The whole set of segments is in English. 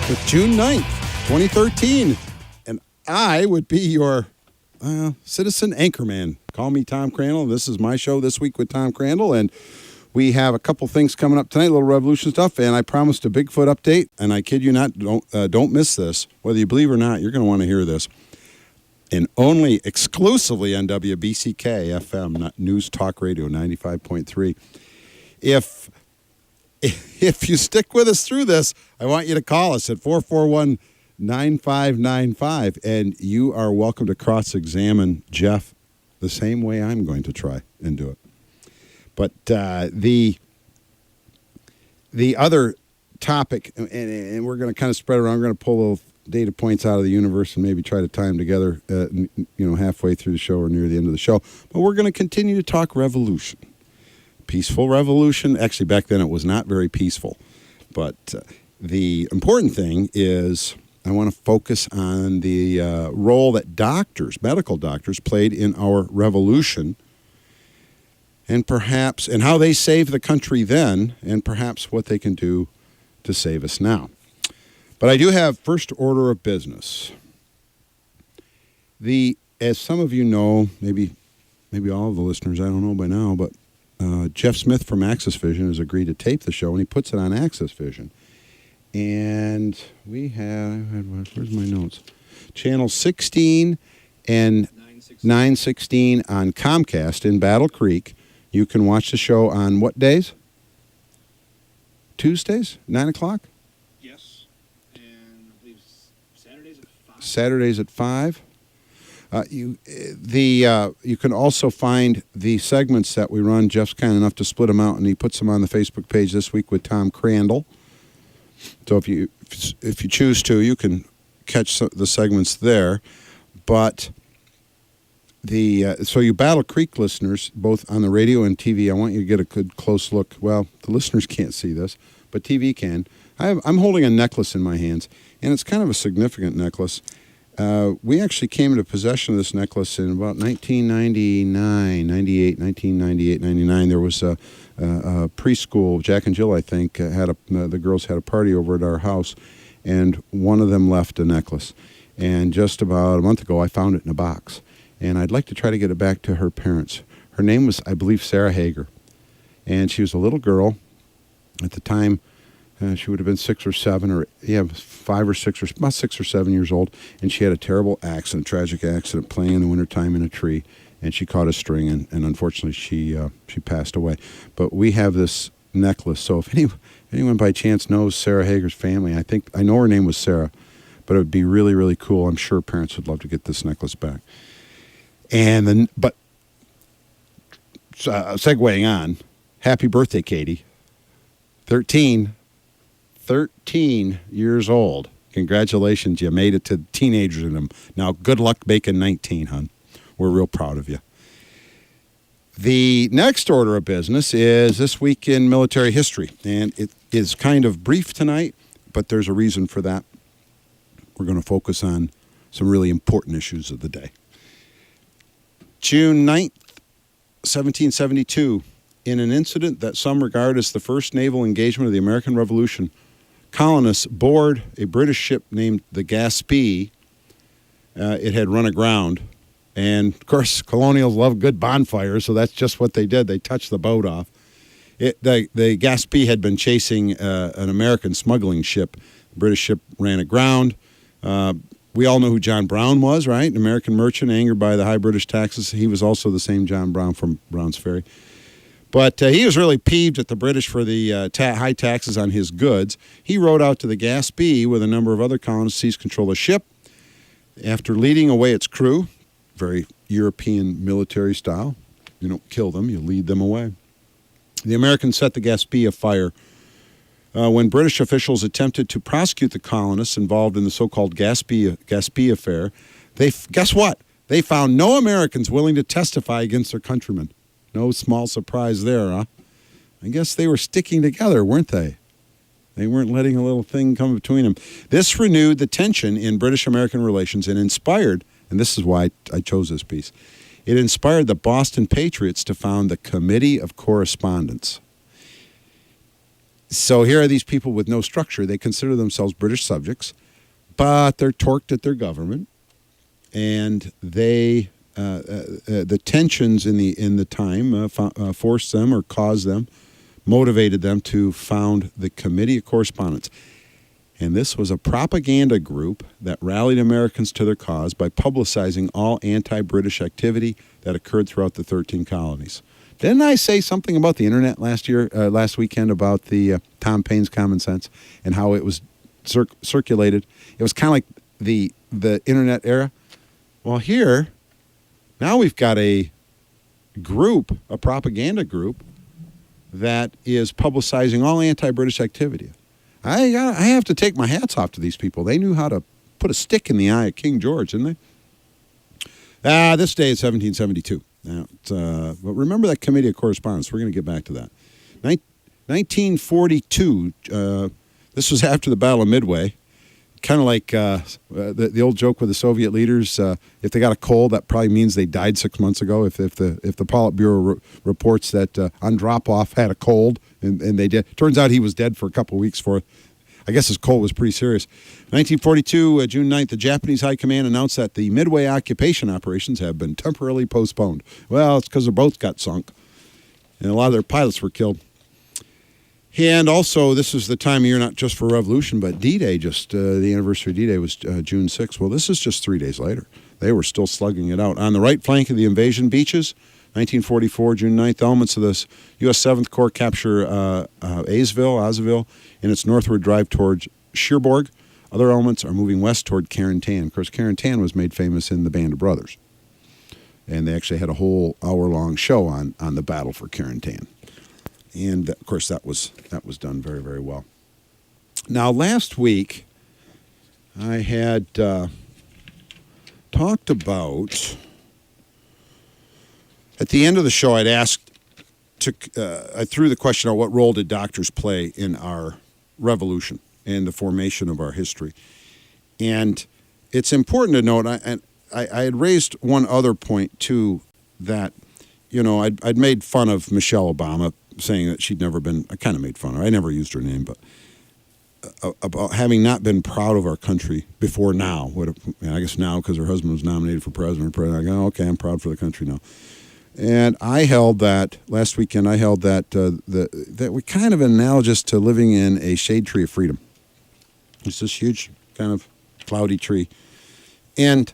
with June 9th, 2013. And I would be your citizen anchorman. Call me Tom Crandell. This is my show This Week with Tom Crandell. And we have a couple things coming up tonight, a little revolution stuff. And I promised a Bigfoot update. And I kid you not, don't miss this. Whether you believe or not, you're going to want to hear this. And only exclusively on WBCK-FM, News Talk Radio 95.3. If you stick with us through this, I want you to call us at 441-9595, and you are welcome to cross-examine Jeff the same way I'm going to try and do it. But the other topic, and we're going to kind of spread around, we're going to pull little data points out of the universe and maybe try to tie them together, halfway through the show or near the end of the show. But we're going to continue to talk revolution. Peaceful revolution. Actually, back then it was not very peaceful. But the important thing is I want to focus on the role that medical doctors, played in our revolution, and how they saved the country then, and perhaps what they can do to save us now. But I do have first order of business. As some of you know, maybe all of the listeners, I don't know by now, but Jeff Smith from Axis Vision has agreed to tape the show, and he puts it on Axis Vision. And we have, where's my notes? Channel 16 and 916 on Comcast in Battle Creek. You can watch the show on what days? Tuesdays, 9 o'clock? Yes. And I believe Saturdays at 5. Saturdays at 5. You can also find the segments that we run. Jeff's kind enough to split them out, and he puts them on the Facebook page This Week with Tom Crandell. So if you choose to, you can catch the segments there. But so you Battle Creek listeners, both on the radio and TV, I want you to get a good close look. Well, the listeners can't see this, but TV can. I'm holding a necklace in my hands, and it's kind of a significant necklace. We actually came into possession of this necklace in about 1998, 99. There was a preschool, Jack and Jill, I think, the girls had a party over at our house, and one of them left a necklace. And just about a month ago, I found it in a box. And I'd like to try to get it back to her parents. Her name was, I believe, Sarah Hager. And she was a little girl. At the time, she would have been 5 or 6, or about 6 or 7 years old. And she had a terrible tragic accident, playing in the wintertime in a tree. And she caught a string, and unfortunately she passed away. But we have this necklace. So if anyone by chance knows Sarah Hager's family, I know her name was Sarah, but it would be really, really cool. I'm sure parents would love to get this necklace back. And segueing on, happy birthday, Katie. 13 years old. Congratulations, you made it to teenagers in them. Now, good luck making 19, hon. We're real proud of you. The next order of business is This Week in Military History, and it is kind of brief tonight, but there's a reason for that. We're going to focus on some really important issues of the day. June 9th, 1772, in an incident that some regard as the first naval engagement of the American Revolution, colonists board a British ship named the Gaspee. It had run aground. And, of course, colonials love good bonfires, so that's just what they did. They touched the boat off. The Gaspee had been chasing an American smuggling ship. The British ship ran aground. We all know who John Brown was, right? An American merchant angered by the high British taxes. He was also the same John Brown from Brown's Ferry. But he was really peeved at the British for the high taxes on his goods. He rowed out to the Gaspee with a number of other colonists, seized control of the ship. After leading away its crew, very European military style, you don't kill them, you lead them away. The Americans set the Gaspee afire. When British officials attempted to prosecute the colonists involved in the so-called Gaspee affair, guess what? They found no Americans willing to testify against their countrymen. No small surprise there, huh? I guess they were sticking together, weren't they? They weren't letting a little thing come between them. This renewed the tension in British-American relations and inspired, and this is why I chose this piece, it inspired the Boston Patriots to found the Committee of Correspondence. So here are these people with no structure. They consider themselves British subjects, but they're torqued at their government, and they the tensions in the time forced them or caused them, motivated them to found the Committee of Correspondence. And this was a propaganda group that rallied Americans to their cause by publicizing all anti-British activity that occurred throughout the 13 colonies. Didn't I say something about the internet last weekend about the Tom Paine's Common Sense and how it was circulated? It was kind of like the internet era. Well, here, now we've got a propaganda group that is publicizing all anti-British activity. I have to take my hats off to these people. They knew how to put a stick in the eye of King George, didn't they? This day is 1772. Now, but remember that Committee of Correspondence. We're going to get back to that. 1942, this was after the Battle of Midway. Kind of like the old joke with the Soviet leaders. If they got a cold, that probably means they died 6 months ago. If the Politburo reports that Andropov had a cold and they did, turns out he was dead for a couple of weeks for. I guess his cold was pretty serious. 1942, June 9th, the Japanese High Command announced that the Midway occupation operations have been temporarily postponed. Well, it's because their boats got sunk, and a lot of their pilots were killed. And also, this is the time of year not just for Revolution, but D-Day, the anniversary of D-Day was June 6th. Well, this is just 3 days later. They were still slugging it out. On the right flank of the invasion beaches, 1944, June 9th, elements of the U.S. 7th Corps capture Azeville, in its northward drive towards Cherbourg. Other elements are moving west toward Carentan. Of course, Carentan was made famous in the Band of Brothers. And they actually had a whole hour-long show on the battle for Carentan. And, of course, that was done very, very well. Now, last week, I had talked about, at the end of the show, I'd asked, I threw the question out, what role did doctors play in our revolution and the formation of our history? And it's important to note, I had raised one other point, too, that, I'd made fun of Michelle Obama, saying that she'd never been, I kind of made fun of her. I never used her name, but about having not been proud of our country before now. I guess now, because her husband was nominated for president, I go, okay, I'm proud for the country now. And I held that, last weekend, that we're kind of analogous to living in a shade tree of freedom. It's this huge kind of cloudy tree. And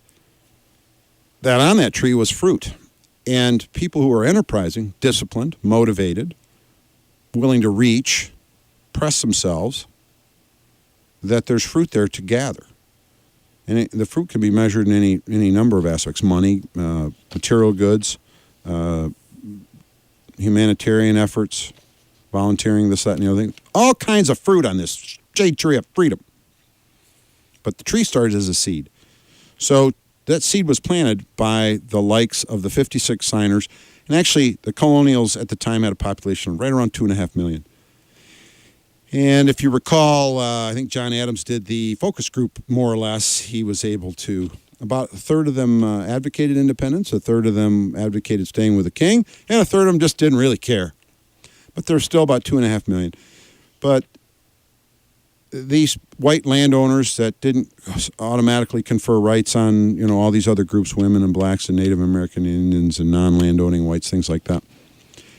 that on that tree was fruit. And people who are enterprising, disciplined, motivated, willing to reach, press themselves, that there's fruit there to gather. And the fruit can be measured in any number of aspects: money, material goods, humanitarian efforts, volunteering, this, that, and the other thing. All kinds of fruit on this shade tree of freedom. But the tree started as a seed. So that seed was planted by the likes of the 56 signers. And actually, the colonials at the time had a population of right around 2.5 million. And if you recall, I think John Adams did the focus group, more or less. He was able to, about a third of them advocated independence, a third of them advocated staying with the king, and a third of them just didn't really care. But there's still about 2.5 million. But these white landowners that didn't automatically confer rights on, all these other groups, women and blacks and Native American Indians and non-landowning whites, things like that.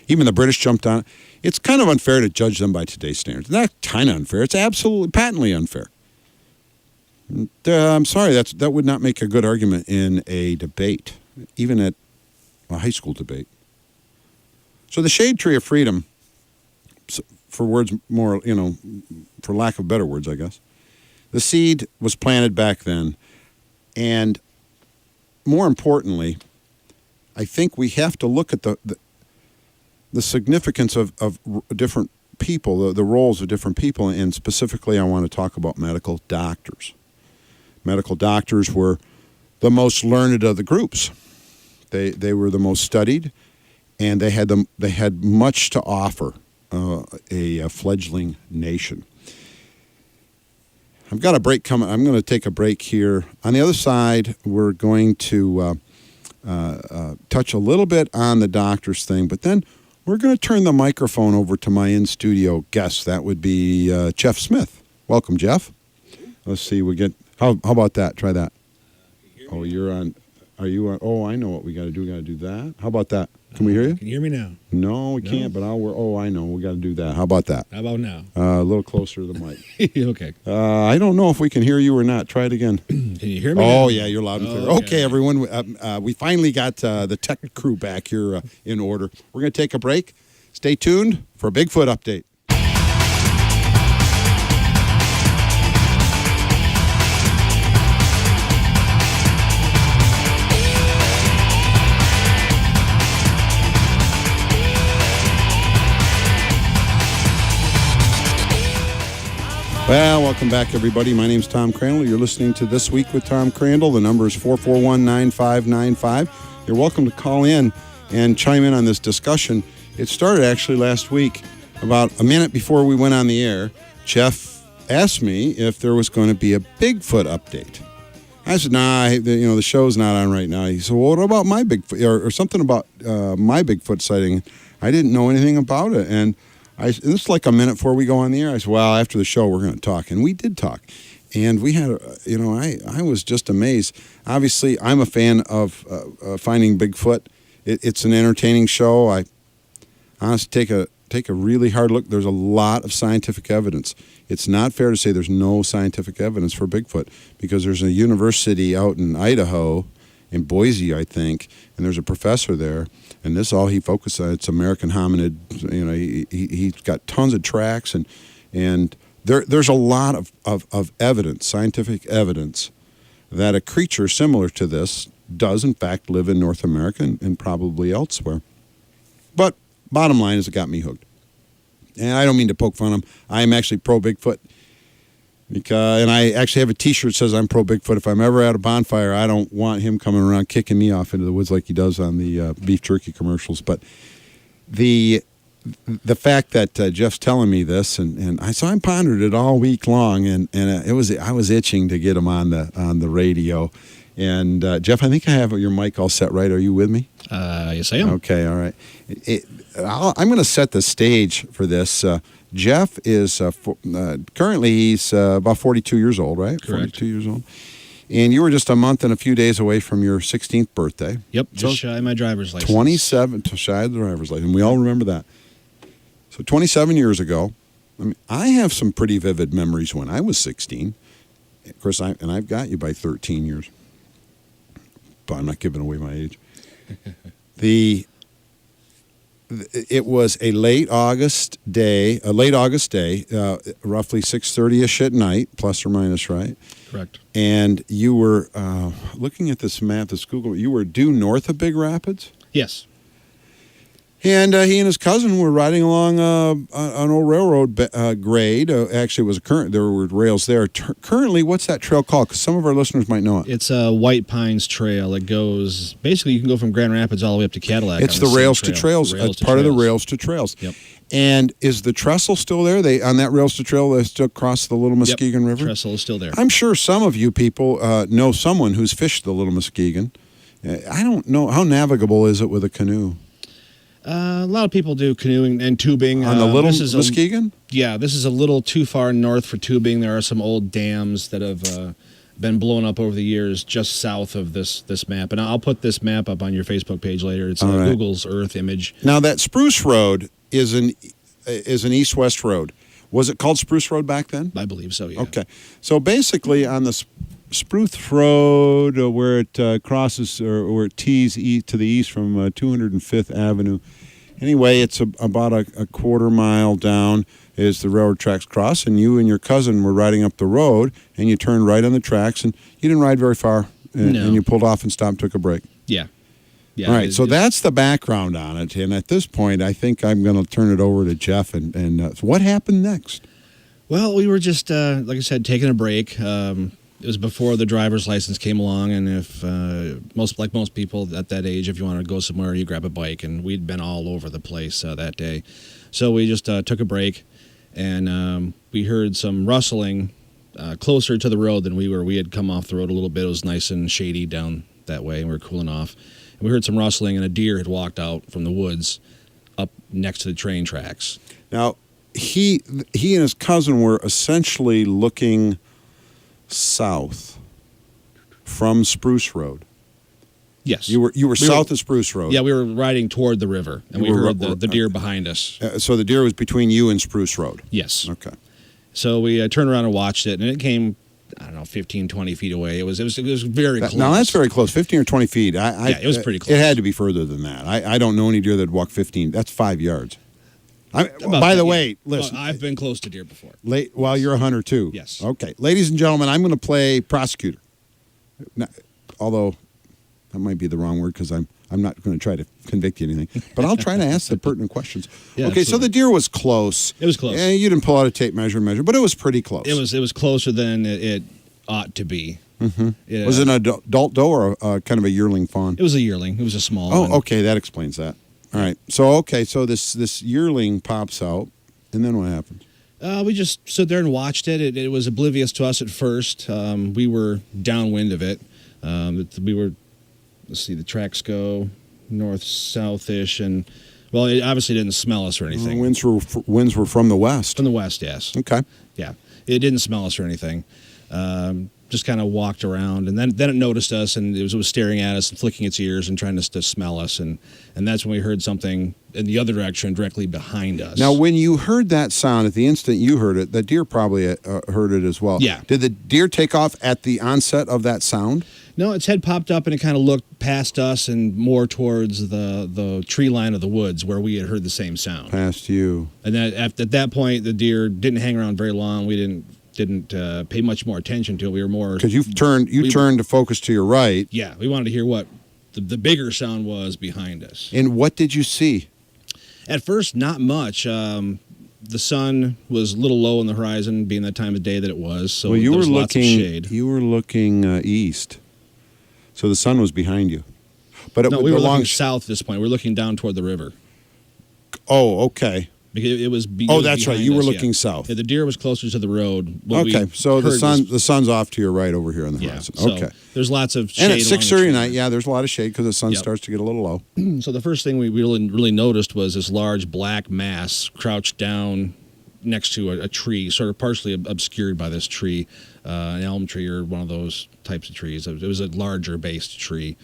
Even the British jumped on it. It's kind of unfair to judge them by today's standards. Not kind of unfair. It's absolutely patently unfair. I'm sorry, that would not make a good argument in a debate, even at a high school debate. So the shade tree of freedom, for words more, for lack of better words, I guess, the seed was planted back then. And more importantly, I think we have to look at the significance of different people, the roles of different people, and specifically I want to talk about medical doctors. Medical doctors were the most learned of the groups. They were the most studied, and they had much to offer a fledgling nation. I've got a break coming. I'm going to take a break here. On the other side, we're going to touch a little bit on the doctors thing, but then we're going to turn the microphone over to my in-studio guest. That would be Jeff Smith. Welcome, Jeff. Let's see. How about that? Try that. Oh, you're on. Are you on? Oh, I know what we got to do. We got to do that. How about that? Can we hear you? Can you hear me now? No, we can't, but I know. We got to do that. How about that? How about now? A little closer to the mic. Okay. I don't know if we can hear you or not. Try it again. Can you hear me? Oh, now? yeah, you're loud and clear. Okay. Okay, everyone. We finally got the tech crew back here in order. We're going to take a break. Stay tuned for a Bigfoot update. Well, welcome back, everybody. My name's Tom Crandell. You're listening to This Week with Tom Crandell. The number is 441-9595. You're welcome to call in and chime in on this discussion. It started actually last week, about a minute before we went on the air. Jeff asked me if there was going to be a Bigfoot update. I said, nah, the show's not on right now. He said, well, what about my Bigfoot, or something about my Bigfoot sighting? I didn't know anything about it. And this is like a minute before we go on the air. I said, well, after the show, we're going to talk. And we did talk. And we had, I was just amazed. Obviously, I'm a fan of finding Bigfoot. It's an entertaining show. I honestly take a really hard look. There's a lot of scientific evidence. It's not fair to say there's no scientific evidence for Bigfoot, because there's a university out in Idaho, in Boise, I think, and there's a professor there, and this is all he focused on. It's American hominid. He's got tons of tracks, and there's a lot of evidence, scientific evidence, that a creature similar to this does in fact live in North America and probably elsewhere. But bottom line is, it got me hooked. And I don't mean to poke fun of him. I am actually pro Bigfoot. And I actually have a T-shirt that says I'm pro Bigfoot. If I'm ever at a bonfire, I don't want him coming around kicking me off into the woods like he does on the beef jerky commercials. But the fact that Jeff's telling me this, and I pondered it all week long, and I was itching to get him on the radio. And Jeff, I think I have your mic all set right. Are you with me? Yes, I am. Okay, all right. I'm going to set the stage for this. Jeff is currently he's about 42 years old, right? Correct. 42 years old. And you were just a month and a few days away from your 16th birthday. Yep, just shy of my driver's license. 27, shy of the driver's license. And we all remember that. So 27 years ago, I have some pretty vivid memories when I was 16. Of course, I've got you by 13 years. But I'm not giving away my age. It was a late August day, roughly 6:30ish at night, plus or minus, right? Correct. And you were looking at this map, this Google. You were due north of Big Rapids. Yes. And he and his cousin were riding along an old railroad grade. Actually, it was there were rails there. Currently, what's that trail called? Because some of our listeners might know it. It's a White Pines Trail. It goes, basically, you can go from Grand Rapids all the way up to Cadillac. It's the Rails to Trails. It's part of the Rails to Trails. Yep. And is the trestle still there? On that Rails to Trail, they still cross the Little Muskegon River? The trestle is still there. I'm sure some of you people know someone who's fished the Little Muskegon. I don't know. How navigable is it with a canoe? A lot of people do canoeing and tubing. On the Little Muskegon? This is a little too far north for tubing. There are some old dams that have been blown up over the years just south of this map. And I'll put this map up on your Facebook page later. It's right. Google's Earth image. Now, that Spruce Road is an east-west road. Was it called Spruce Road back then? I believe so, yeah. Okay. So basically, on the Spruce Road, where it crosses or where it tees to the east from 205th Avenue. Anyway, it's about a quarter mile down is the railroad tracks cross, and you and your cousin were riding up the road, and you turned right on the tracks, and you didn't ride very far, and you pulled off and stopped and took a break. Yeah. Yeah. All right, so that's the background on it, and at this point, I think I'm going to turn it over to Jeff, and what happened next? Well, we were just, like I said, taking a break. It was before the driver's license came along, and if most people at that age, if you want to go somewhere, you grab a bike, and we'd been all over the place that day. So we just took a break, and we heard some rustling closer to the road than we were. We had come off the road a little bit. It was nice and shady down that way, and we were cooling off. And we heard some rustling, and a deer had walked out from the woods up next to the train tracks. Now, he and his cousin were essentially looking south from Spruce Road. Yes. You were south of Spruce Road. Yeah, we were riding toward the river, and we heard the deer behind us. So the deer was between you and Spruce Road. Yes. Okay. So we turned around and watched it, and it came, I don't know, 15, 20 feet away. It was very close. Now, that's very close, 15 or 20 feet. Yeah, it was pretty close. It had to be further than that. I don't know any deer that walk 15. That's 5 yards. By the way, listen. I've been close to deer before. Well, you're a hunter, too. Yes. Okay. Ladies and gentlemen, I'm going to play prosecutor. Now, although that might be the wrong word because I'm not going to try to convict you anything. But I'll try to ask the pertinent questions. Yeah, okay, so absolutely. the deer was close. It was close. And you didn't pull out a tape measure, but it was pretty close. It was closer than it ought to be. Mm-hmm. Was it an adult doe or kind of a yearling fawn? It was a yearling. It was a small one. Oh, okay, that explains that. All right. So this yearling pops out, and then what happens? We just stood there and watched it. It was oblivious to us at first. We were downwind of it. We were, let's see, the tracks go north-south-ish, and, well, it obviously didn't smell us or anything. Winds were from the west. From the west, yes. Okay. Yeah. It didn't smell us or anything. Just kind of walked around, and then it noticed us, and it was staring at us and flicking its ears and trying to smell us, and that's when we heard something in the other direction directly behind us. Now, when you heard that sound, at the instant you heard it, the deer probably heard it as well. Yeah. Did the deer take off at the onset of that sound? No, its head popped up, and it kind of looked past us and more towards the tree line of the woods where we had heard the same sound. Past you. And at that point, the deer didn't hang around very long. We didn't pay much more attention to it. We were more Because you turned to focus to your right. Yeah, we wanted to hear what the bigger sound was behind us. And what did you see? At first, not much. The sun was a little low on the horizon, being that time of day that it was. So Well, there was lots of shade. You were looking east, so the sun was behind you. But No, we were looking south at this point. We were looking down toward the river. Oh, okay. Because it was. Oh, that's right. behind You were us, looking yeah. south. Yeah, the deer was closer to the road. What Okay, we so the heard sun's off to your right over here on the Yeah. horizon. So Okay. there's lots of shade. And at along 6:30 the at night, tree. yeah, there's a lot of shade because the sun Yep. starts to get a little low. So the first thing we really noticed was this large black mass crouched down next to a tree, sort of partially obscured by this tree, an elm tree or one of those types of trees. It was a larger based tree.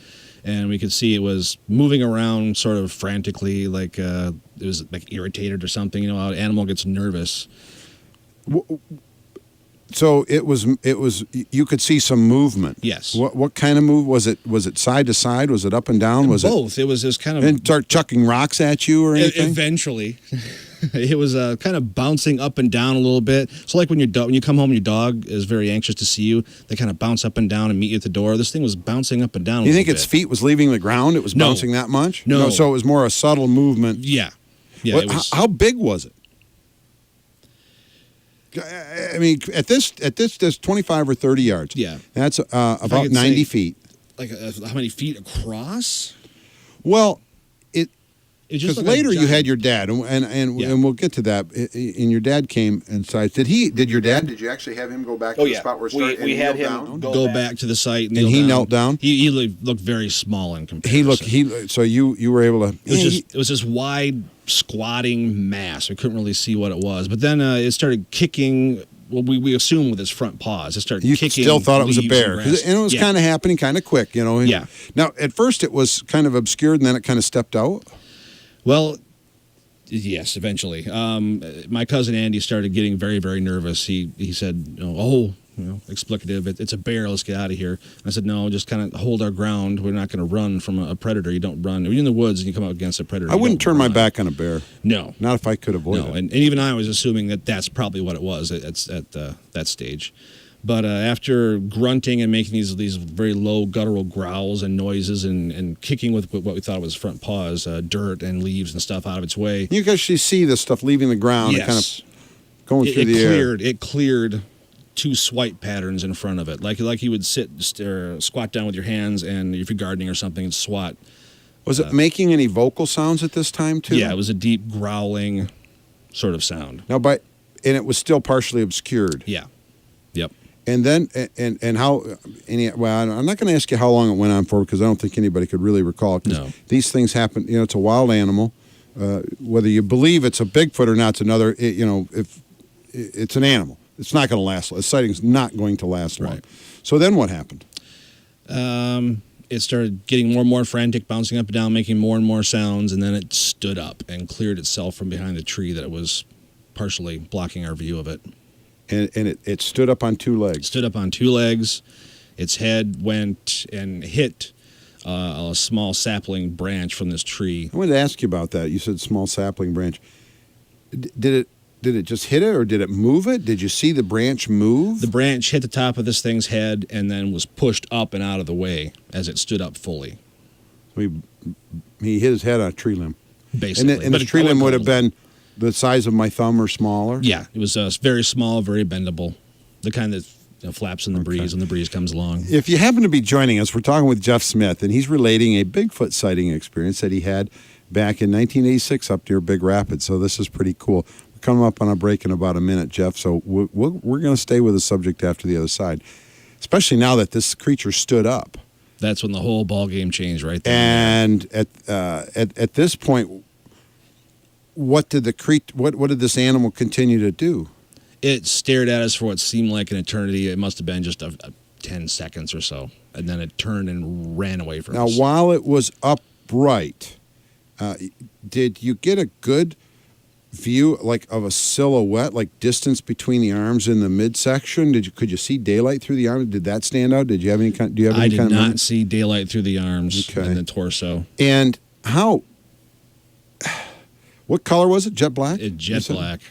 And we could see it was moving around sort of frantically, like it was like irritated or something. You know, how an animal gets nervous. So it was. You could see some movement. Yes. What kind of move was it? Was it side to side? Was it up and down? Was Both. It was this kind of. And start chucking rocks at you or anything? Eventually, it was kind of bouncing up and down a little bit. So, like when you come home, and your dog is very anxious to see you. They kind of bounce up and down and meet you at the door. This thing was bouncing up and down. You think its feet was leaving the ground? It was No. bouncing that much? No. So it was more a subtle movement. Yeah. Yeah. What- It was, how big was it? I mean, at this, there's 25 or 30 yards. Yeah. That's about could 90 say- feet. like how many feet across? Well, It just because looked like later you giant- had your dad, and Yeah. we'll get to that. And your dad came and said, Did you actually have him go back to the spot where it started? We and had kneel him down? go back to the site, And he knelt down? He looked very small in comparison. So you were able to. It was this wide squatting mass. We couldn't really see what it was, but then it started kicking. Well, we assumed with his front paws. It started You kicking. still thought it was a leaves bear, and grass. and it was Yeah. kind of happening kind of quick, you know. Yeah. Now, at first, it was kind of obscured, and then it kind of stepped out. Well, yes, eventually. My cousin Andy started getting very, very nervous. He said, explicative, it's a bear, let's get out of here. I said, no, just kind of hold our ground. We're not going to run from a predator. You don't run. When you're in the woods and you come up against a predator, I wouldn't turn my run. back on a bear. No. Not if I could avoid No, it. and even I was assuming that that's probably what it was at that stage. But after grunting and making these very low guttural growls and noises and kicking with what we thought was front paws, dirt and leaves and stuff out of its way. You can actually see this stuff leaving the ground and kind of going through the air. It cleared two swipe patterns in front of it, like you would squat down with your hands, and if you're gardening or something, and swat. Was it making any vocal sounds at this time too? Yeah, it was a deep growling sort of sound. Now, and it was still partially obscured. Yeah. Yep. And then, and how? I'm not going to ask you how long it went on for because I don't think anybody could really recall. 'Cause No. these things happen. You know, it's a wild animal. whether you believe it's a Bigfoot or not, it's another. If it's an animal, it's not going to last. A sighting's not going to last long. Right. So then what happened? It started getting more and more frantic, bouncing up and down, making more and more sounds, and then it stood up and cleared itself from behind the tree that it was partially blocking our view of it. And it stood up on two It legs. stood up on two legs. Its head went and hit a small sapling branch from this tree. I wanted to ask you about that. You said small sapling branch. Did it just hit it, or did it move it? Did you see the branch move? The branch hit the top of this thing's head and then was pushed up and out of the way as it stood up fully. He hit his head on a tree limb. Basically. And the tree limb would have been the size of my thumb or smaller? Yeah, it was very small, very bendable. The kind that flaps in the breeze when the breeze comes along. If you happen to be joining us, we're talking with Jeff Smith, and he's relating a Bigfoot sighting experience that he had back in 1986 up near Big Rapids. So this is pretty cool. We're coming up on a break in about a minute, Jeff. So we're going to stay with the subject after the other side, especially now that this creature stood up. That's when the whole ball game changed right there. And at this point, what did this animal continue to do? It stared at us for what seemed like an eternity. It must have been just 10 seconds or so. And then it turned and ran away from us. Now, while it was upright, did you get a good view, like, of a silhouette, like distance between the arms in the midsection? Could you see daylight through the arms? Did that stand out? Did you have any kind? Do you have any kind of? I did not see daylight through the arms and the torso. And how? What color was it? Jet black. Jet black.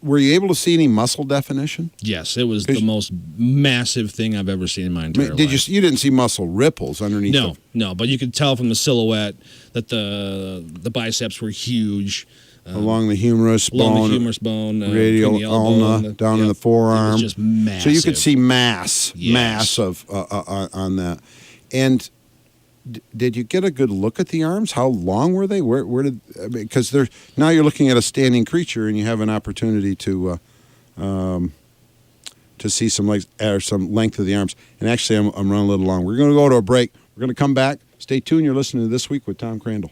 Were you able to see any muscle definition? Yes, it was the most massive thing I've ever seen in my entire life. You didn't see muscle ripples underneath? No, but you could tell from the silhouette that the biceps were huge. Along the humerus bone, radial the elbow, ulna, down in the forearm. It was just massive. So you could see mass of on that. And did you get a good look at the arms? How long were they? Because now you're looking at a standing creature, and you have an opportunity to see some legs or some length of the arms. And actually, I'm running a little long. We're going to go to a break. We're going to come back. Stay tuned. You're listening to This Week with Tom Crandell.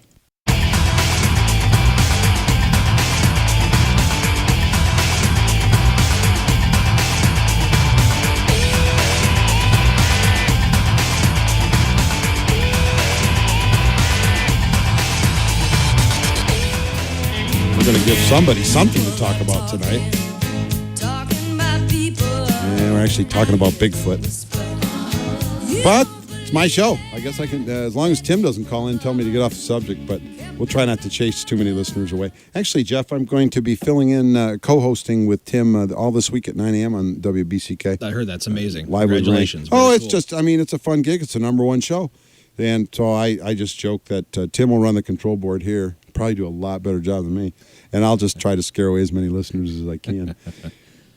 We're going to give somebody something to talk about tonight. And we're actually talking about Bigfoot. But it's my show. I guess I can, as long as Tim doesn't call in and tell me to get off the subject, but we'll try not to chase too many listeners away. Actually, Jeff, I'm going to be filling in, co-hosting with Tim all this week at 9 a.m. on WBCK. I heard that's amazing. Live Congratulations. It's cool. Just, it's a fun gig. It's the #1 show. And so I just joke that Tim will run the control board here, probably do a lot better job than me. And I'll just try to scare away as many listeners as I can.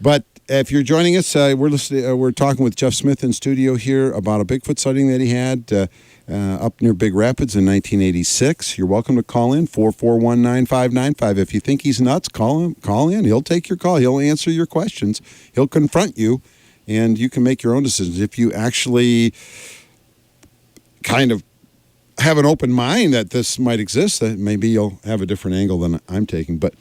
But if you're joining us, we're talking with Jeff Smith in studio here about a Bigfoot sighting that he had up near Big Rapids in 1986. You're welcome to call in, 441-9595. If you think he's nuts, call in. He'll take your call. He'll answer your questions. He'll confront you, and you can make your own decisions. If you actually kind of have an open mind that this might exist, that maybe you'll have a different angle than I'm taking. But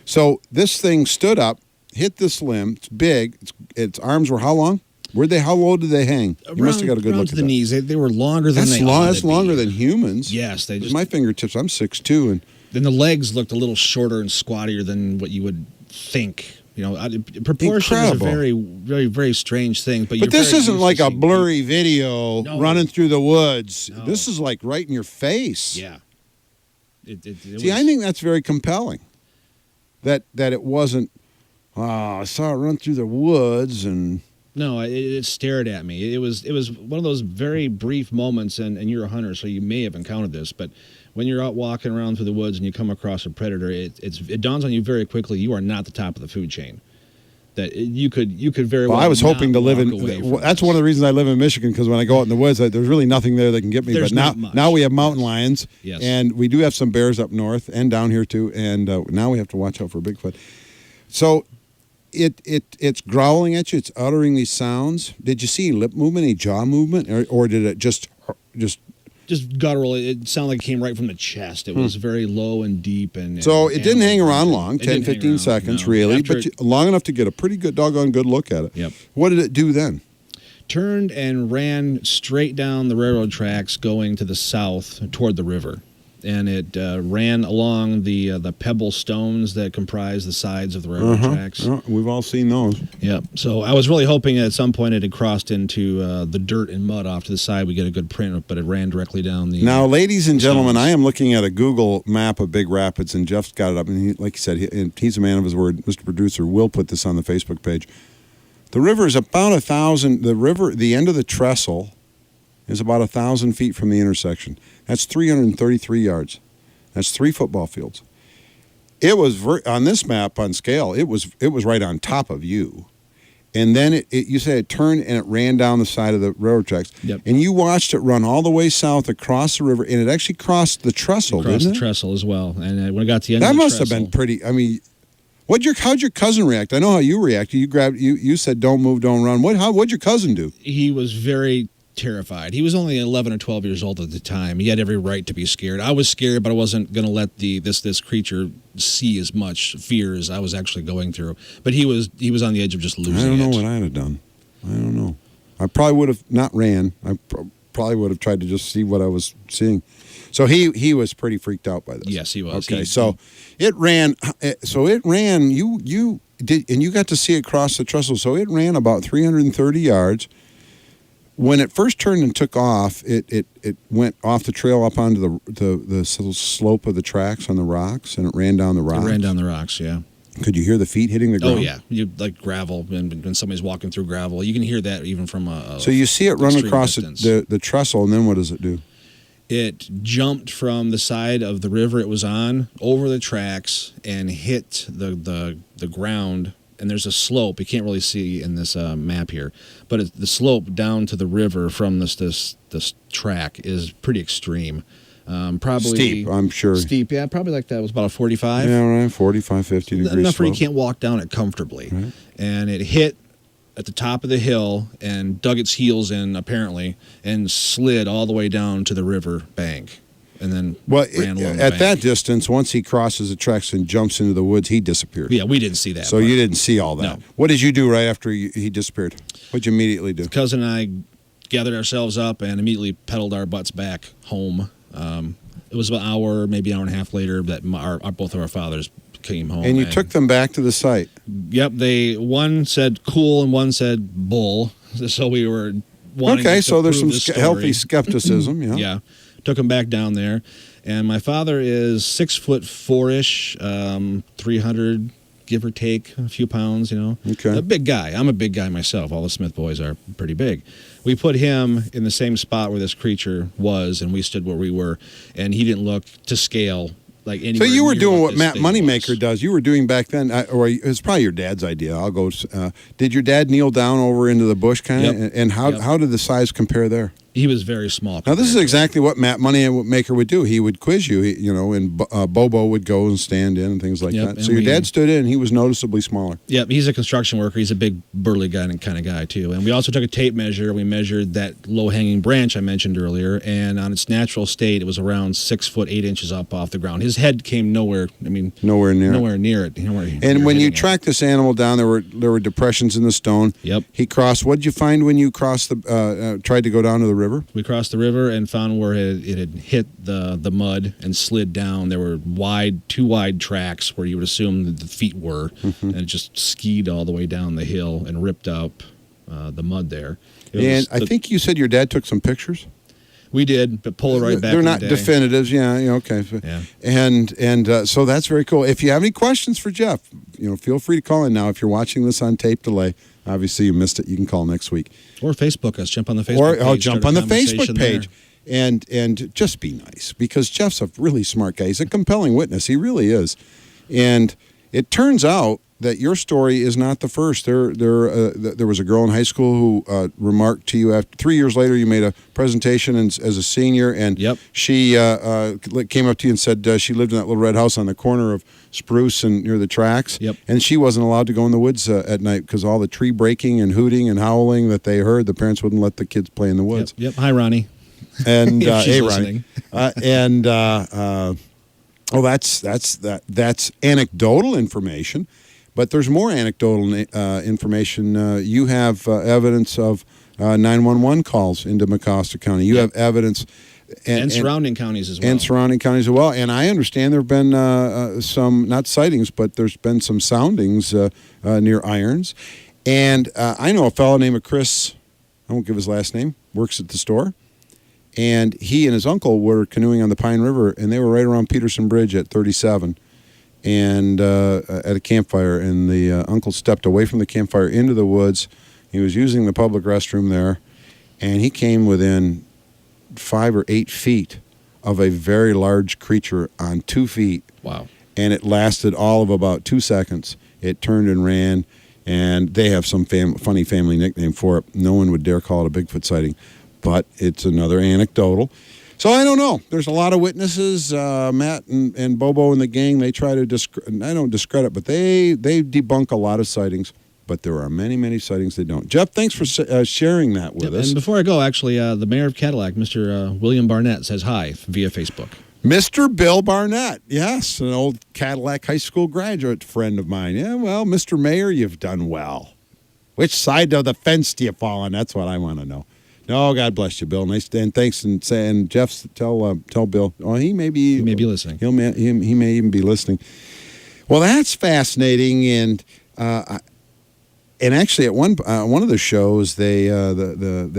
so this thing stood up, hit this limb. It's big. Its arms were how long? How low did they hang? You must have got a good look at the that. knees. They were longer than That's longer than humans. Yes, my fingertips. I'm 6'2", and then the legs looked a little shorter and squattier than what you would think. Proportion is a very, very, very strange thing. But this isn't like a blurry video running through the woods. No. This is like right in your face. Yeah. I think that's very compelling. That it wasn't. I saw it run through the woods and. No, it stared at me. It was one of those very brief moments, and you're a hunter, so you may have encountered this, but when you're out walking around through the woods and you come across a predator, it dawns on you very quickly you are not the top of the food chain. That you could very well. I was hoping to live in. That's one of the reasons I live in Michigan, because when I go out in the woods, there's really nothing there that can get me. There's but now we have mountain lions, yes. And we do have some bears up north and down here too, and now we have to watch out for Bigfoot. So. It's growling at you. It's uttering these sounds. Did you see lip movement, any jaw movement, or did it just just guttural. It sounded like it came right from the chest. It was very low and deep. So it didn't hang around long, It 10, didn't hang 15 around, seconds, no. really, After but it long enough to get a pretty good, doggone good look at it. Yep. What did it do then? turned and ran straight down the railroad tracks going to the south toward the river. And it ran along the pebble stones that comprise the sides of the railroad tracks. We've all seen those. Yep. So I was really hoping at some point it had crossed into the dirt and mud off to the side. We get a good print, but it ran directly down the. Now, ladies and gentlemen, stones. I am looking at a Google map of Big Rapids, and Jeff's got it up. And he, like he said, he's a man of his word. Mr. Producer will put this on the Facebook page. The river is about 1,000. The end of the trestle is about 1,000 feet from the intersection. That's 333 yards. That's 3 football fields. It was on this map on scale. It was right on top of you, and then you say it turned and it ran down the side of the railroad tracks. Yep. And you watched it run all the way south across the river, and it actually crossed the trestle. Across didn't the it? trestle as well. And when it got to the end That of the must trestle, have been pretty. I mean, how'd your cousin react? I know how you reacted. You said, "Don't move, don't run." What'd your cousin do? He was very terrified. He was only 11 or 12 years old at the time. He had every right to be scared. I was scared, but I wasn't going to let this creature see as much fear as I was actually going through. But he was on the edge of just losing it. I don't know what I'd have done. I don't know. I probably would have not ran. I probably would have tried to just see what I was seeing. So he was pretty freaked out by this. Yes, he was. Okay, so it ran. You did, and you got to see it cross the trestle. So it ran about 330 yards. When it first turned and took off, it went off the trail up onto the slope of the tracks on the rocks, and it ran down the rocks. It ran down the rocks, yeah. Could you hear the feet hitting the ground? Oh, yeah. You like gravel, and when somebody's walking through gravel, you can hear that even from a So you see it run extreme across distance. the trestle, and then what does it do? It jumped from the side of the river it was on over the tracks and hit the ground. And there's a slope you can't really see in this map here, but the slope down to the river from this track is pretty extreme. Probably Steep, I'm sure. Steep, yeah, probably like that. It was about a 45. Yeah, right, 45, 50 degrees Enough where you slope. can't walk down it comfortably. Right. And it hit at the top of the hill and dug its heels in, apparently, and slid all the way down to the river bank. And then ran along the at bank. that distance, once he crosses the tracks and jumps into the woods, he disappeared. Yeah, we didn't see that. So part. you didn't see all that. No. What did you do right after he disappeared? What'd you immediately do? Cousin and I gathered ourselves up and immediately pedaled our butts back home. It was about an hour, maybe an hour and a half later that both of our fathers came home. And you took them back to the site. Yep, one said cool and one said bull. So we were wanting Okay, to so there's prove some this story. healthy skepticism. Yeah. Yeah, took him back down there, and my father is 6'4" 300, give or take a few pounds. Okay. A big guy. I'm a big guy myself. All the Smith boys are pretty big. We put him in the same spot where this creature was, and we stood where we were, and he didn't look to scale like anywhere. So you were near doing what this Matt thing Moneymaker was. does. You were doing back then, or it was probably your dad's idea. I'll go. Did your dad kneel down over into the bush kind of? Yep. And how did the size compare there? He was very small. Now, this is compared to exactly what Matt Moneymaker would do. He would quiz you, and Bobo would go and stand in and things like Yep, that. and So your dad stood in, and he was noticeably smaller. Yep, he's a construction worker. He's a big, burly guy and kind of guy, too. And we also took a tape measure. We measured that low-hanging branch I mentioned earlier, and on its natural state, it was around 6 foot 8 inches up off the ground. His head came nowhere near it. And when you tracked this animal down, there were depressions in the stone. Yep. He crossed. What did you find when you crossed tried to go down to the river? We crossed the river and found where it had hit the mud and slid down. There were two wide tracks where you would assume that the feet were, and it just skied all the way down the hill and ripped up the mud there. And I think you said your dad took some pictures. We did, but Polaroid back They're in not the day. definitives, yeah. Okay. Yeah. And so that's very cool. If you have any questions for Jeff, feel free to call in now. If you're watching this on tape delay, obviously you missed it. You can call next week, or Facebook us. Jump on the Facebook page. jump start a on the conversation Facebook page, there. and just be nice because Jeff's a really smart guy. He's a compelling witness. He really is, and it turns out that your story is not the first. There was a girl in high school who remarked to you after 3 years later. You made a presentation as a senior, and Yep. she came up to you and said she lived in that little red house on the corner of Spruce and near the tracks. Yep. And she wasn't allowed to go in the woods at night because all the tree breaking and hooting and howling that they heard, the parents wouldn't let the kids play in the woods. Yep. Hi, Ronnie. and If she's hey, listening. That's anecdotal information, but there's more anecdotal information. You have evidence of 911 calls into Mecosta County. You have evidence. And surrounding counties as well. And surrounding counties as well. And I understand there have been some, not sightings, but there's been some soundings near Irons. And I know a fellow named Chris, I won't give his last name, works at the store. And he and his uncle were canoeing on the Pine River, and they were right around Peterson Bridge at 37 and at a campfire. And the uncle stepped away from the campfire into the woods. He was using the public restroom there, and he came within 5 or 8 feet of a very large creature on 2 feet. Wow. And it lasted all of about 2 seconds. It turned and ran, and they have some funny family nickname for it. No one would dare call it a Bigfoot sighting, but it's another anecdotal. So I don't know. There's a lot of witnesses. Matt and Bobo and the gang, they try to I don't discredit, but they debunk a lot of sightings. But there are many, many sightings they don't. Jeff, thanks for sharing that with us. And before I go, actually, the mayor of Cadillac, Mr. William Barnett, says hi via Facebook. Mr. Bill Barnett, yes, an old Cadillac High School graduate friend of mine. Yeah, well, Mr. Mayor, you've done well. Which side of the fence do you fall on? That's what I want to know. No, God bless you, Bill. Nice, and thanks, and Jeff, tell Bill. Oh, he may be listening. He may even be listening. Well, that's fascinating, and actually, at one of the shows, they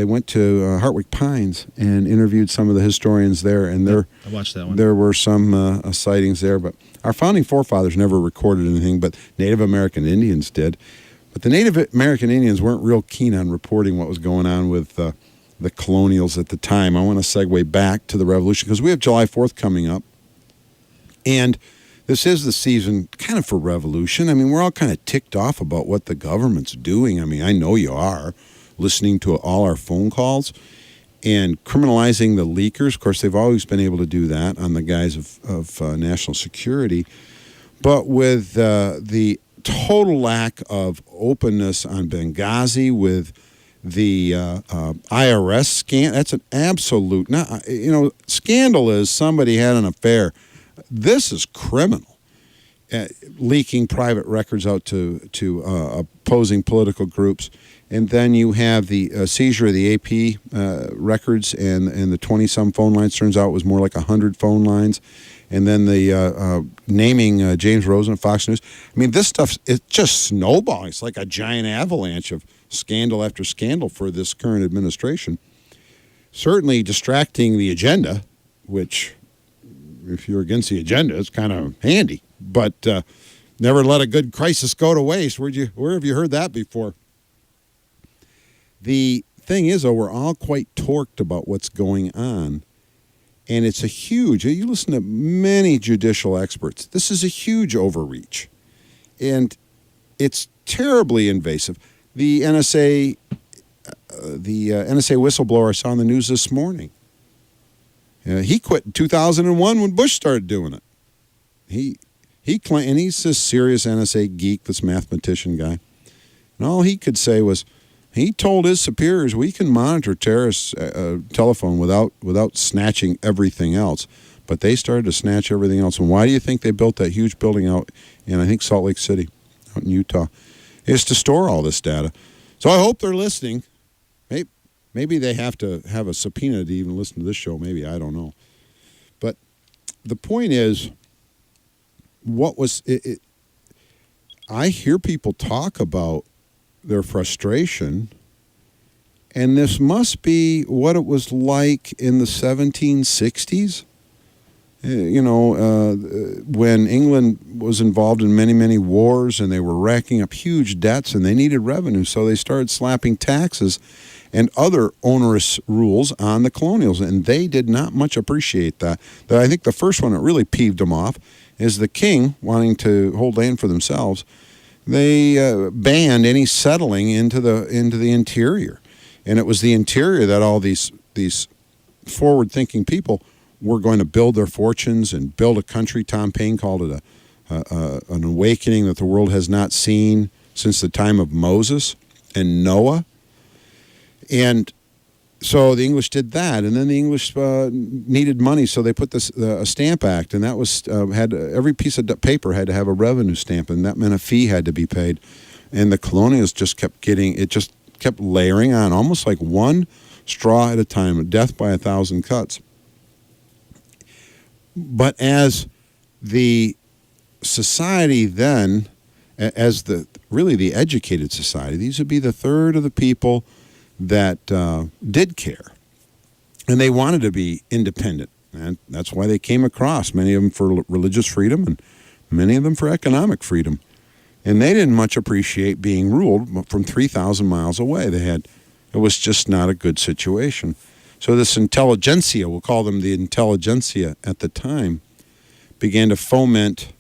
went to Hartwick Pines and interviewed some of the historians there, and I watched that one. There were some sightings there, but our founding forefathers never recorded anything, but Native American Indians did. But the Native American Indians weren't real keen on reporting what was going on with the colonials at the time. I want to segue back to the Revolution because we have July 4th coming up, and this is the season kind of for revolution. I mean, we're all kind of ticked off about what the government's doing. I mean, I know you are, listening to all our phone calls and criminalizing the leakers. Of course, they've always been able to do that on the guise of national security. But with the total lack of openness on Benghazi, with the IRS scandal, that's an absolute, scandal is somebody had an affair. This is criminal, leaking private records out to opposing political groups. And then you have the seizure of the AP records and the 20-some phone lines. Turns out it was more like 100 phone lines. And then the naming James Rosen of Fox News. I mean, this stuff, it's just snowballing. It's like a giant avalanche of scandal after scandal for this current administration. Certainly distracting the agenda, which, if you're against the agenda, it's kind of handy. But never let a good crisis go to waste. Where have you heard that before? The thing is, though, we're all quite torqued about what's going on. And it's a huge, you listen to many judicial experts, this is a huge overreach. And it's terribly invasive. The NSA whistleblower I saw on the news this morning, he quit in 2001 when Bush started doing it. He claimed, and he's this serious NSA geek, this mathematician guy. And all he could say was, he told his superiors, we can monitor terrorists' telephone without snatching everything else. But they started to snatch everything else. And why do you think they built that huge building out in, I think, Salt Lake City, out in Utah? Is to store all this data. So I hope they're listening. Maybe they have to have a subpoena to even listen to this show. Maybe, I don't know. But the point is, I hear people talk about their frustration, and this must be what it was like in the 1760s. When England was involved in many, many wars, and they were racking up huge debts, and they needed revenue, so they started slapping taxes and other onerous rules on the colonials, and they did not much appreciate that. I think the first one that really peeved them off is the king wanting to hold land for themselves. They banned any settling into the interior, and it was the interior that all these forward-thinking people were going to build their fortunes and build a country. Tom Paine called it an awakening that the world has not seen since the time of Moses and Noah. And So the English did that, and then the English needed money, so they put this a Stamp Act, and that was every piece of paper had to have a revenue stamp, and that meant a fee had to be paid. And the colonials just kept layering on, almost like one straw at a time, death by 1,000 cuts. But as the society then, as the educated society, these would be the third of the people that did care, and they wanted to be independent, and that's why they came across, many of them for religious freedom and many of them for economic freedom. And they didn't much appreciate being ruled from 3,000 miles away. It was just not a good situation. So this intelligentsia, we'll call them the intelligentsia at the time, began to foment,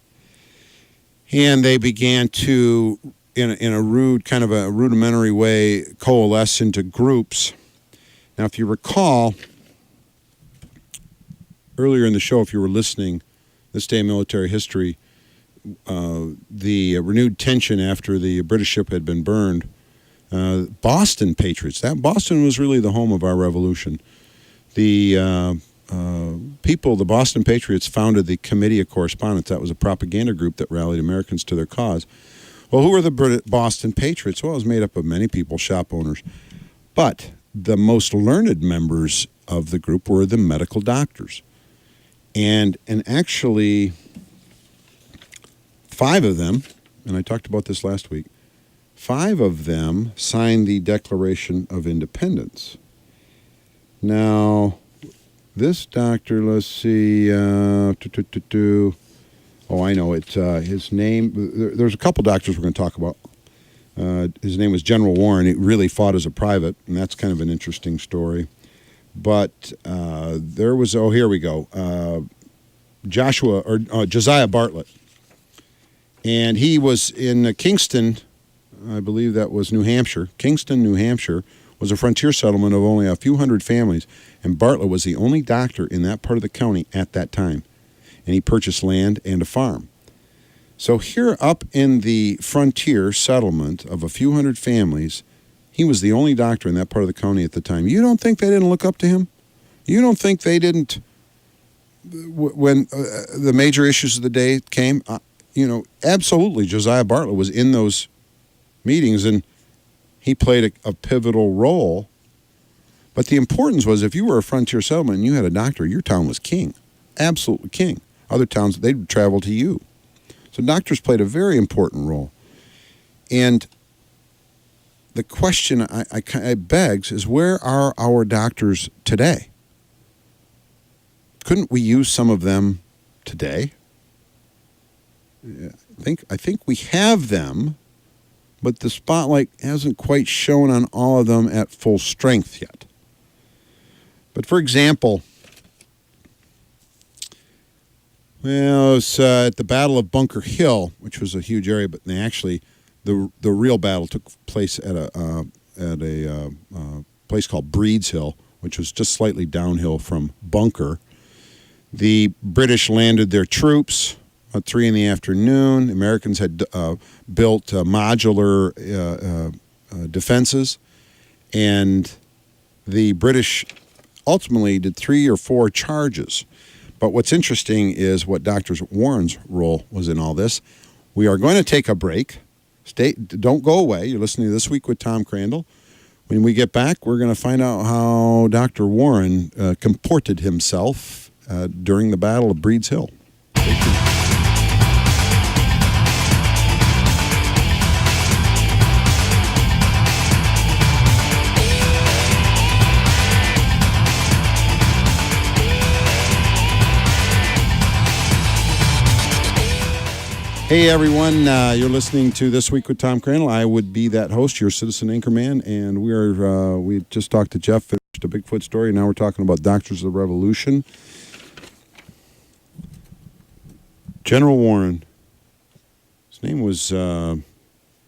and they began to, in a rudimentary way, coalesce into groups. Now, if you recall, earlier in the show, if you were listening, this day in military history, the renewed tension after the British ship had been burned, Boston Patriots, Boston was really the home of our revolution. The Boston Patriots founded the Committee of Correspondence. That was a propaganda group that rallied Americans to their cause. Well, who were the Boston Patriots? Well, it was made up of many people, shop owners. But the most learned members of the group were the medical doctors. And actually, 5 of them, and I talked about this last week, 5 of them signed the Declaration of Independence. Now, this doctor, let's see, oh, I know it. His name, there's a couple doctors we're going to talk about. His name was General Warren. He really fought as a private, and that's kind of an interesting story. But there was, here we go, Josiah Bartlett. And he was in Kingston, I believe that was New Hampshire. Kingston, New Hampshire, was a frontier settlement of only a few hundred families, and Bartlett was the only doctor in that part of the county at that time. And he purchased land and a farm. So here up in the frontier settlement of a few hundred families, he was the only doctor in that part of the county at the time. You don't think they didn't look up to him? You don't think they didn't, when the major issues of the day came, absolutely, Josiah Bartlett was in those meetings, and he played a pivotal role. But the importance was, if you were a frontier settlement and you had a doctor, your town was king, absolutely king. Other towns, they'd travel to you. So doctors played a very important role. And the question I begs is, where are our doctors today? Couldn't we use some of them today? I think we have them, but the spotlight hasn't quite shone on all of them at full strength yet. But for example, well, it was at the Battle of Bunker Hill, which was a huge area, but the real battle took place at a place called Breed's Hill, which was just slightly downhill from Bunker. The British landed their troops at 3 in the afternoon. Americans had built modular defenses, and the British ultimately did 3 or 4 charges. But what's interesting is what Dr. Warren's role was in all this. We are going to take a break. Don't go away. You're listening to This Week with Tom Crandell. When we get back, we're going to find out how Dr. Warren comported himself during the Battle of Breed's Hill. Stay tuned. Hey everyone, you're listening to This Week with Tom Crandell. I would be that host, your citizen anchorman, and we just talked to Jeff, finished a Bigfoot story, and now we're talking about Doctors of the Revolution. General Warren. His name was, I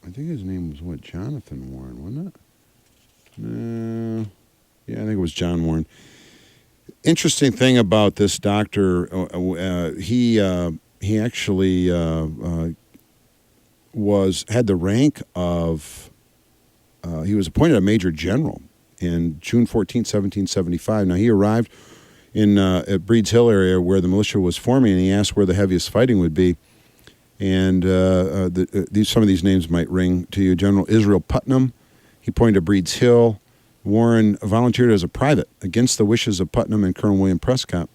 think his name was Jonathan Warren, wasn't it? Yeah, I think it was John Warren. Interesting thing about this doctor, he actually had the rank of, he was appointed a major general in June 14, 1775. Now, he arrived at Breeds Hill area where the militia was forming, and he asked where the heaviest fighting would be. And some of these names might ring to you. General Israel Putnam, he pointed to Breeds Hill. Warren volunteered as a private against the wishes of Putnam and Colonel William Prescott,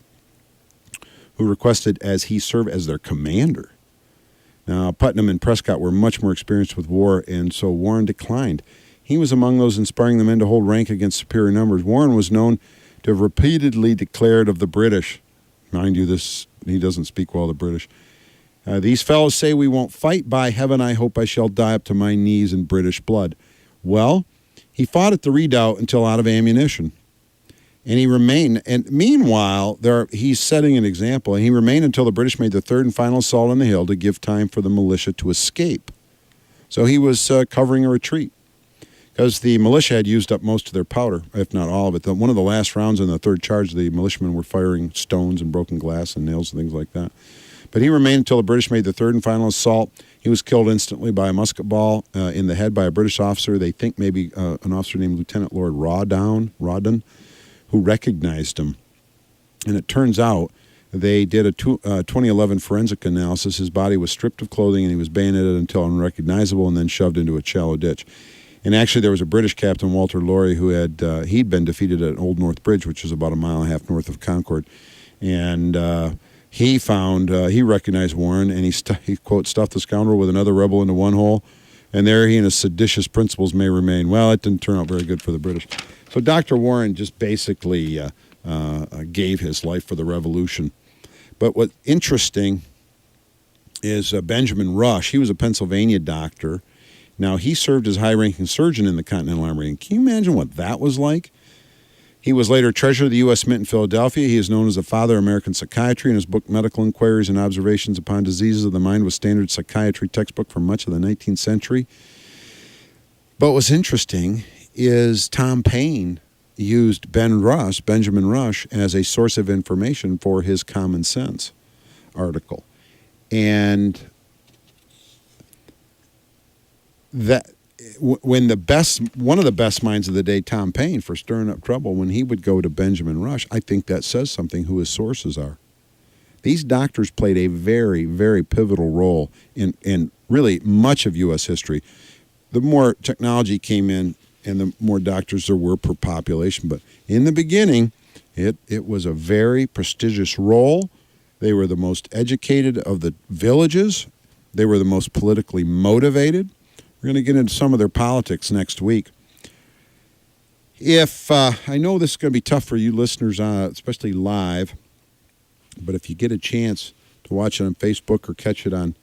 who requested as he serve as their commander. Now, Putnam and Prescott were much more experienced with war, and so Warren declined. He was among those inspiring the men to hold rank against superior numbers. Warren was known to have repeatedly declared of the British, mind you, he doesn't speak well of the British, these fellows say we won't fight. By heaven, I hope I shall die up to my knees in British blood. Well, he fought at the redoubt until out of ammunition. And he remained, and meanwhile, he's setting an example, and he remained until the British made the third and final assault on the hill to give time for the militia to escape. So he was covering a retreat, because the militia had used up most of their powder, if not all of it. One of the last rounds in the third charge, the militiamen were firing stones and broken glass and nails and things like that. But he remained until the British made the third and final assault. He was killed instantly by a musket ball in the head by a British officer. They think maybe an officer named Lieutenant Lord Rawdon, who recognized him. And it turns out they did a 2011 forensic analysis. His body was stripped of clothing and he was bayoneted until unrecognizable and then shoved into a shallow ditch. And actually there was a British captain, Walter Laurie, who he'd been defeated at Old North Bridge, which is about a mile and a half north of Concord. And he recognized Warren, and he quote, stuffed the scoundrel with another rebel into one hole, and there he and his seditious principles may remain. Well, it didn't turn out very good for the British. So Dr. Warren just basically gave his life for the Revolution. But what's interesting is Benjamin Rush. He was a Pennsylvania doctor. Now, he served as high-ranking surgeon in the Continental Army. And can you imagine what that was like? He was later treasurer of the U.S. Mint in Philadelphia. He is known as the father of American psychiatry, and his book, Medical Inquiries and Observations Upon Diseases of the Mind, was standard psychiatry textbook for much of the 19th century. But what's interesting is Tom Paine used Benjamin Rush, as a source of information for his Common Sense article. And that when one of the best minds of the day, Tom Paine, for stirring up trouble, when he would go to Benjamin Rush, I think that says something who his sources are. These doctors played a very, very pivotal role in really much of U.S. history. The more technology came in and the more doctors there were per population, but in the beginning, it was a very prestigious role. They were the most educated of the villages. They were the most politically motivated. We're going to get into some of their politics next week. I know this is going to be tough for you listeners, especially live, but if you get a chance to watch it on Facebook or catch it on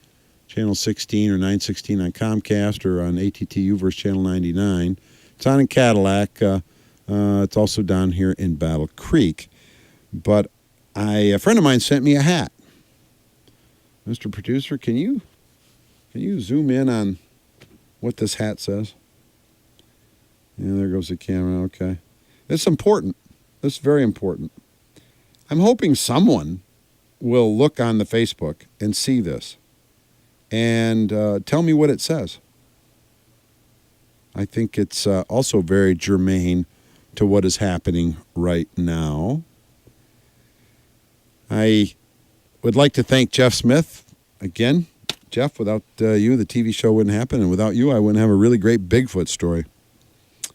Channel 16 or 916 on Comcast or on ATTU versus Channel 99, it's on in Cadillac. It's also down here in Battle Creek. But a friend of mine sent me a hat. Mr. Producer, can you zoom in on what this hat says? Yeah, there goes the camera. Okay. It's important. It's very important. I'm hoping someone will look on the Facebook and see this and tell me what it says. I think it's also very germane to what is happening right now. I would like to thank Jeff Smith again. Jeff, without you, the TV show wouldn't happen, and without you, I wouldn't have a really great Bigfoot story.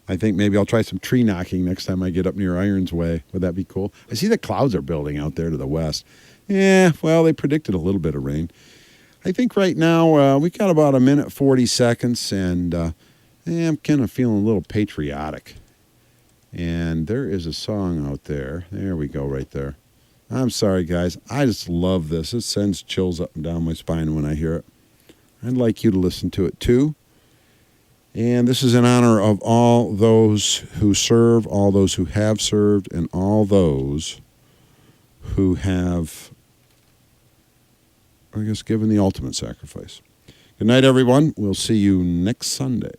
I think maybe I'll try some tree knocking next time I get up near Irons Way. Would that be cool? I see the clouds are building out there to the west. Yeah, well, they predicted a little bit of rain. I think right now we've got about 1:40 seconds, and I'm kind of feeling a little patriotic. And there is a song out there. There we go, right there. I'm sorry, guys. I just love this. It sends chills up and down my spine when I hear it. I'd like you to listen to it, too. And this is in honor of all those who serve, all those who have served, and all those who have, I guess, given the ultimate sacrifice. Good night, everyone. We'll see you next Sunday.